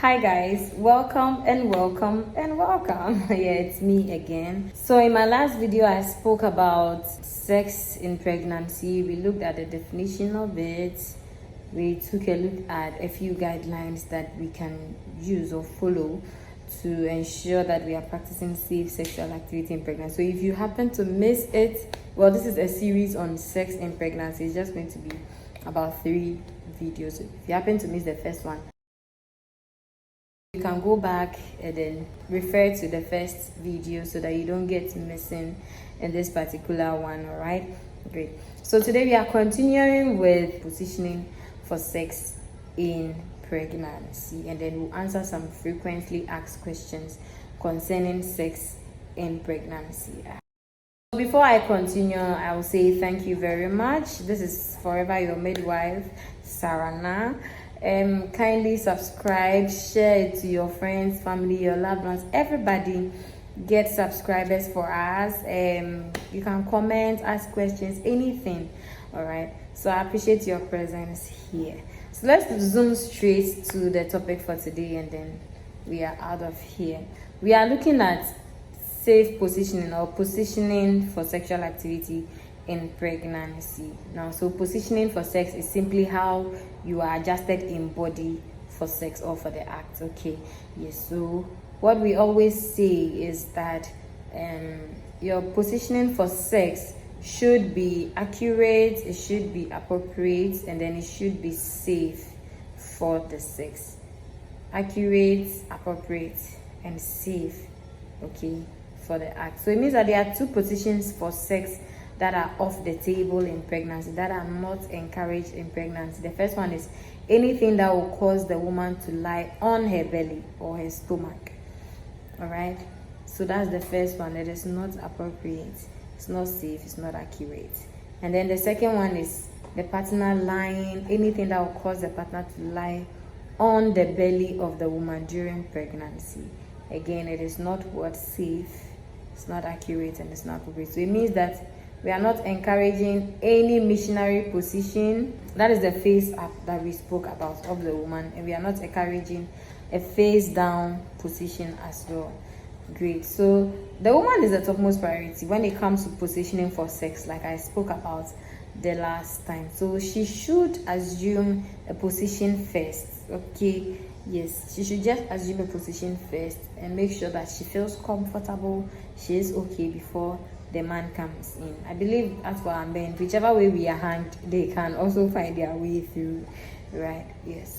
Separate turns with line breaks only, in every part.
Hi guys, welcome and welcome and welcome. Yeah, it's me again. So in my last video I spoke about sex in pregnancy. We looked at the definition of it. We took a look at a few guidelines that we can use or follow to ensure that we are practicing safe sexual activity in pregnancy. So if you happen to miss it, well, this is a series on sex in pregnancy. It's just going to be about 3 videos. If you happen to miss the first one, you can go back and then refer to the first video so that you don't get missing in this particular one. All right, great. So today we are continuing with positioning for sex in pregnancy, and then we'll answer some frequently asked questions concerning sex in pregnancy. Before I continue, I will say thank you very much. This is Forever Your Midwife, Sarana. Kindly subscribe, share it to your friends, family, your loved ones. Everybody get subscribers for us. You can comment, ask questions, anything. All right, so I appreciate your presence here. So let's zoom straight to the topic for today, and then we are out of here. We are looking at safe positioning or positioning for sexual activity in pregnancy. Now, so positioning for sex is simply how you are adjusted in body for sex or for the act. Okay, yes. So what we always say is that your positioning for sex should be accurate, it should be appropriate, and then it should be safe for the sex. Accurate, appropriate, and safe, okay, for the act. So it means that there are 2 positions for sex that are off the table in pregnancy, that are not encouraged in pregnancy. The first one is anything that will cause the woman to lie on her belly or her stomach. All right, so that's the first one. That is not appropriate, it's not safe, it's not accurate. And then the second one is the partner lying, anything that will cause the partner to lie on the belly of the woman during pregnancy. Again, it is not what's safe, it's not accurate, and it's not appropriate. So it means that we are not encouraging any missionary position. That is the face up that we spoke about of the woman, and we are not encouraging a face down position as well. Great. So the woman is the topmost priority when it comes to positioning for sex, like I spoke about the last time. So she should assume a position first. Okay, yes, she should just assume a position first and make sure that she feels comfortable, she is okay before the man comes in. I believe as for our men, whichever way we are hanged, they can also find their way through, right? Yes.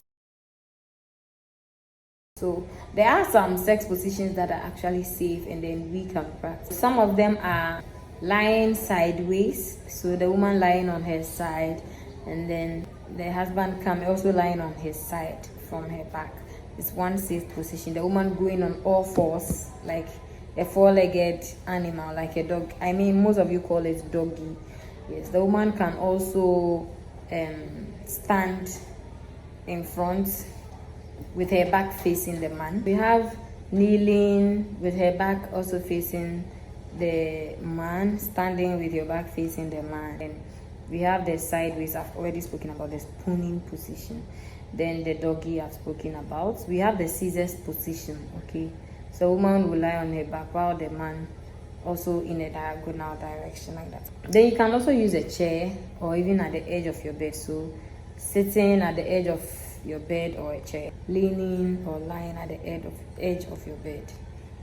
So there are some sex positions that are actually safe and then we can practice. Some of them are lying sideways, so the woman lying on her side, and then the husband come also lying on his side from her back. It's one safe position. The woman going on all fours, like a 4-legged animal, like a dog. I mean, most of you call it doggy. Yes, the woman can also stand in front with her back facing the man. We have kneeling with her back also facing the man, standing with your back facing the man. And we have the sideways. I've already spoken about the spooning position. Then the doggy I've spoken about. We have the scissors position. Okay, so woman will lie on her back while the man also in a diagonal direction, like that. Then you can also use a chair or even at the edge of your bed. So sitting at the edge of your bed or a chair, leaning or lying at the edge of your bed.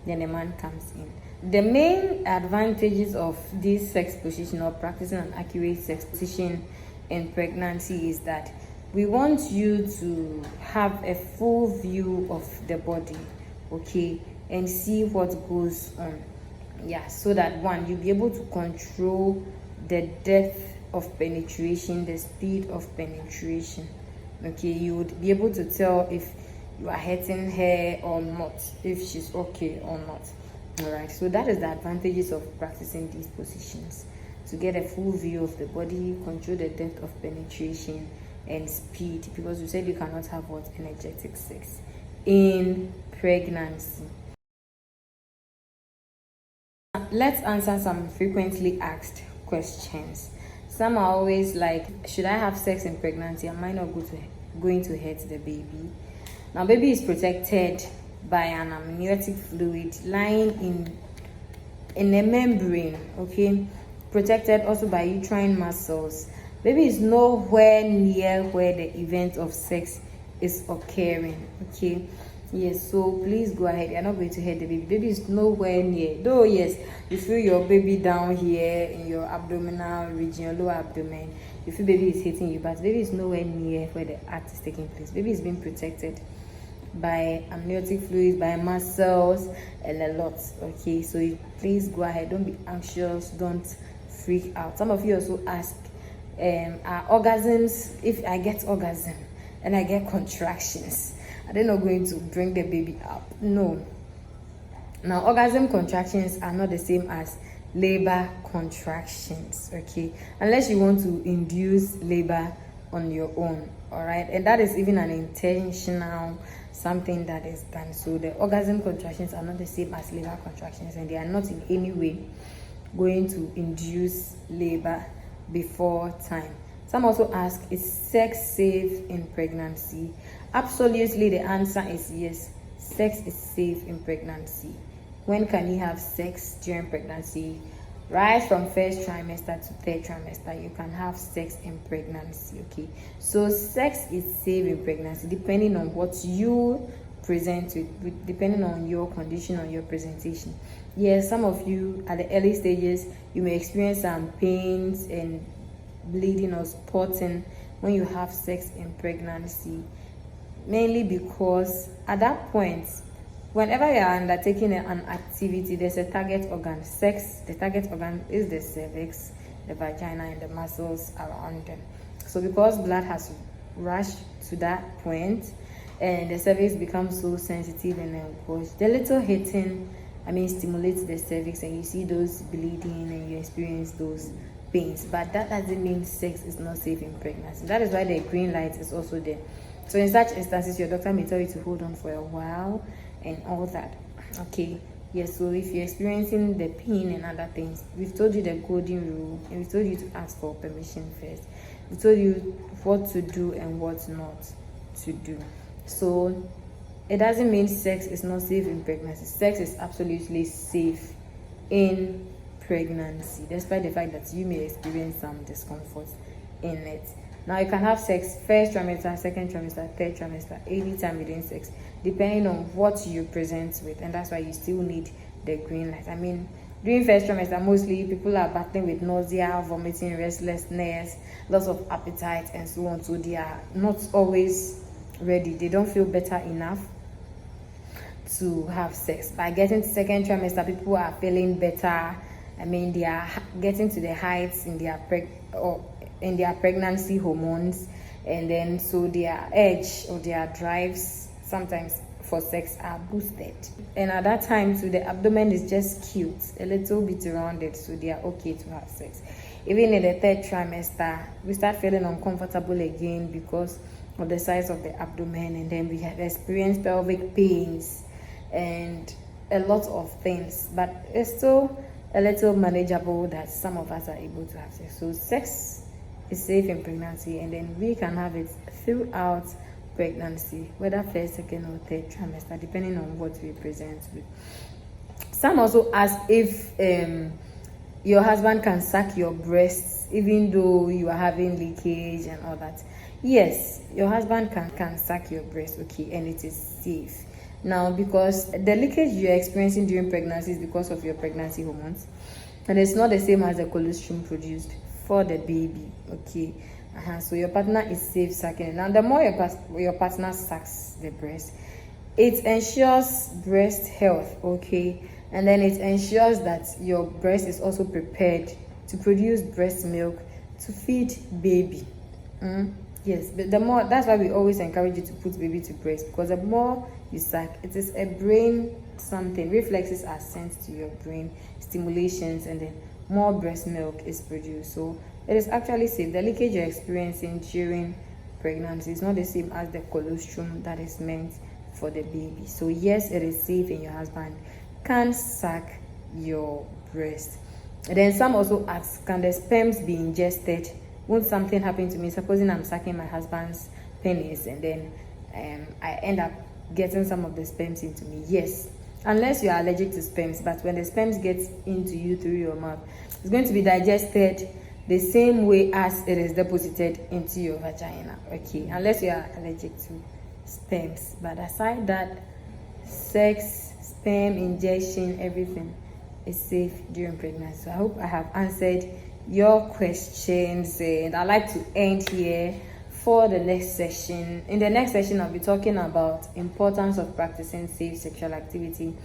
Then the man comes in. The main advantages of this sex position or practicing an accurate sex position in pregnancy is that we want you to have a full view of the body, okay, and see what goes on. Yeah, so that one, you'll be able to control the depth of penetration, the speed of penetration. Okay, you would be able to tell if you are hurting her or not, if she's okay or not. All right, so that is the advantages of practicing these positions, to get a full view of the body, control the depth of penetration and speed, because you said you cannot have what energetic sex in pregnancy. Let's answer some frequently asked questions. Some are always like, should I have sex in pregnancy? Am I not going to hurt the baby? Now baby is protected by an amniotic fluid lying in a membrane, okay, protected also by uterine muscles. Baby is nowhere near where the event of sex is occurring, okay. Yes, so please go ahead. You're not going to hurt the baby. Baby is nowhere near. Though yes, you feel your baby down here in your abdominal region, your lower abdomen. You feel baby is hitting you, but baby is nowhere near where the act is taking place. Baby is being protected by amniotic fluid, by muscles, and a lot. Okay, so please go ahead. Don't be anxious. Don't freak out. Some of you also ask, are orgasms? If I get orgasm and I get contractions, are they not going to bring the baby up? No. Now, orgasm contractions are not the same as labor contractions, okay? Unless you want to induce labor on your own, all right? And that is even an intentional something that is done. So the orgasm contractions are not the same as labor contractions, and they are not in any way going to induce labor before time. Some also ask, is sex safe in pregnancy? Absolutely, the answer is yes. Sex is safe in pregnancy. When can you have sex during pregnancy? Right from first trimester to third trimester, you can have sex in pregnancy, okay? So sex is safe in pregnancy depending on what you present with, depending on your condition, on your presentation. Yes, some of you at the early stages, you may experience some pains and bleeding or spotting when you have sex in pregnancy, mainly because at that point, whenever you are undertaking an activity, there's a target organ. Sex, the target organ is the cervix, the vagina, and the muscles around them. So because blood has rushed to that point and the cervix becomes so sensitive and engorged, the little hitting, stimulates the cervix, and you see those bleeding and you experience those pains. But that doesn't mean sex is not safe in pregnancy. That is why the green light is also there. So in such instances, your doctor may tell you to hold on for a while and all that, okay. Yes, so if you're experiencing the pain and other things, we've told you the golden rule, and we've told you to ask for permission first. We told you what to do and what not to do. So it doesn't mean sex is not safe in pregnancy. Sex is absolutely safe in pregnancy, despite the fact that you may experience some discomfort in it. Now, you can have sex first trimester, second trimester, third trimester, anytime within sex, depending on what you present with, and that's why you still need the green light. During first trimester, mostly people are battling with nausea, vomiting, restlessness, loss of appetite, and so on. So they are not always ready. They don't feel better enough to have sex. By getting to second trimester, people are feeling better. They are getting to the heights in their pregnancy hormones, and then so their edge or their drives sometimes for sex are boosted. And at that time, so the abdomen is just cute, a little bit rounded, so they are okay to have sex. Even in the third trimester, we start feeling uncomfortable again because of the size of the abdomen, and then we have experienced pelvic pains and a lot of things, but it's still a little manageable that some of us are able to have sex. So sex is safe in pregnancy, and then we can have it throughout pregnancy, whether first, second, or third trimester, depending on what we present with. Some also ask if your husband can suck your breasts even though you are having leakage and all that. Yes, your husband can suck your breast, okay, and it is safe. Now, because the leakage you're experiencing during pregnancy is because of your pregnancy hormones, and it's not the same as the colostrum produced for the baby, okay. So your partner is safe sucking it. Now, the more your partner sucks the breast, it ensures breast health, okay, and then it ensures that your breast is also prepared to produce breast milk to feed baby. Yes, but the more, that's why we always encourage you to put baby to breast, because the more you suck, it is a brain something. Reflexes are sent to your brain, stimulations, and then more breast milk is produced. So it is actually safe. The leakage you're experiencing during pregnancy is not the same as the colostrum that is meant for the baby. So yes, it is safe, and your husband can suck your breast. And then some also ask, can the sperms be ingested? Won't something happen to me? Supposing I'm sucking my husband's penis and then I end up getting some of the sperms into me. Yes, unless you are allergic to sperms, but when the sperms gets into you through your mouth, it's going to be digested the same way as it is deposited into your vagina. Okay, unless you are allergic to sperms. But aside that, sex, sperm injection, everything is safe during pregnancy. So I hope I have answered your questions, and I'd like to end here for the next session. In the next session, I'll be talking about importance of practicing safe sexual activity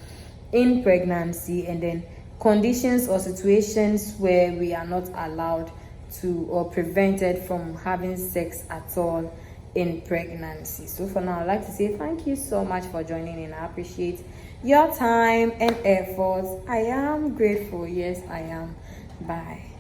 in pregnancy, and then conditions or situations where we are not allowed to or prevented from having sex at all in pregnancy. So for now, I'd like to say thank you so much for joining in. I appreciate your time and efforts. I am grateful. Yes, I am. Bye.